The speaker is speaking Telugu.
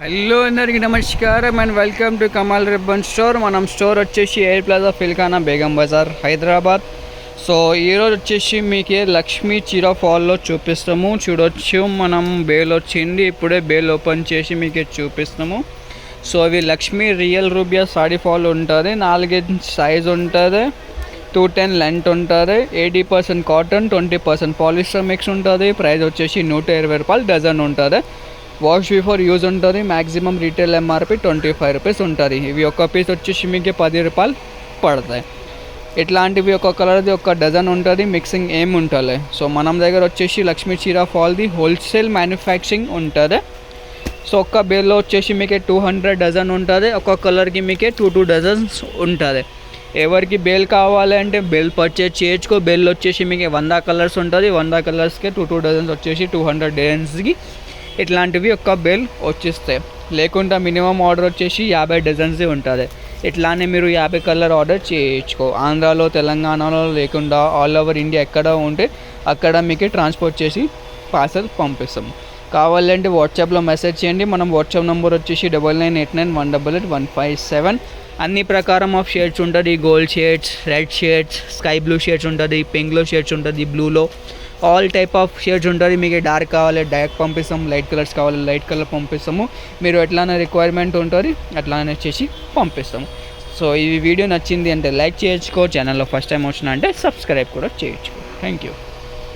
హలో అందరికీ నమస్కారం and welcome to Kamal ribbon store. మనం స్టోర్ వచ్చేసి air plaza Filkhana Begum Bazar Hyderabad. So ఈరోజు వచ్చేసి మీకు లక్ష్మీ చీర ఫాల్లో చూపిస్తాము. చూడొచ్చు మనం బేల్ వచ్చింది, ఇప్పుడే బేల్ ఓపెన్ చేసి మీకు చూపిస్తాము. సో ఇవి లక్ష్మీ రియల్ రూబియా సాడీ ఫాల్ ఉంటుంది. 4 సైజ్ ఉంటుంది, 210 లెంత్ ఉంటుంది, 80% కాటన్, 20% పాలిస్టర్ మిక్స్ ఉంటుంది. ప్రైస్ వచ్చేసి 120 రూపాయలు డజన్ ఉంటుంది. వాష్ బిఫోర్ యూజ్ ఉంటుంది. మ్యాక్సిమం రీటైల్ ఎంఆర్పి 25 రూపీస్ ఉంటుంది. ఇవి ఒక పీస్ వచ్చేసి మీకు 10 రూపాయలు పడతాయి. ఇట్లాంటివి ఒక కలర్ది ఒక డజన్ ఉంటుంది, మిక్సింగ్ ఏం ఉంటుంది. సో మనం దగ్గర వచ్చేసి లక్ష్మీ చీర ఫాల్ది హోల్సేల్ మ్యానుఫ్యాక్చరింగ్ ఉంటుంది. సో ఒక్క బేల్లో వచ్చేసి మీకు 200 డజన్ ఉంటుంది. ఒక్క కలర్కి మీకు 2 డజన్స్ ఉంటుంది. ఎవరికి బేల్ కావాలంటే బేల్ పర్చేజ్ చేయొచ్చుకో. బేల్ వచ్చేసి మీకు 100 కలర్స్ ఉంటుంది. 100 కలర్స్కి 2 డజన్స్ వచ్చేసి 200 డజన్స్కి ఇట్లాంటివి ఒక్క బేల్ వచ్చేస్తాయి. లేకుండా మినిమం ఆర్డర్ వచ్చేసి 50 డజన్సే ఉంటుంది. ఇట్లానే మీరు 50 కలర్ ఆర్డర్ చేయొచ్చుకో. ఆంధ్రాలో, తెలంగాణలో లేకుండా ఆల్ ఓవర్ ఇండియా ఎక్కడ ఉంటే అక్కడ మీకు ట్రాన్స్పోర్ట్ చేసి పార్సల్ పంపిస్తాం. కావాలంటే వాట్సాప్లో మెసేజ్ చేయండి. మనం వాట్సాప్ నెంబర్ వచ్చేసి 9989188157. అన్ని ప్రకారం ఆఫ్ షేడ్స్ ఉంటుంది. Gold shades, red shades, sky blue shades ఉంటుంది, పింక్లో షేడ్స్ ఉంటుంది, బ్లూలో ఆల్ టైప్ ఆఫ్ షేడ్స్ ఉంటుంది. మీకు డార్క్ కావాలి డార్క్ పంపిస్తాం, లైట్ కలర్స్ కావాలి లైట్ కలర్ పంపిస్తాము. మీరు ఎట్లానే రిక్వైర్మెంట్ ఉంటుంది అట్లానే చేసి పంపిస్తాము. సో ఈ వీడియో నచ్చింది అంటే లైక్ చేయొచ్చుకో. ఛానల్లో ఫస్ట్ టైం వచ్చినా అంటే సబ్స్క్రైబ్ కూడా చేయొచ్చు. Thank you.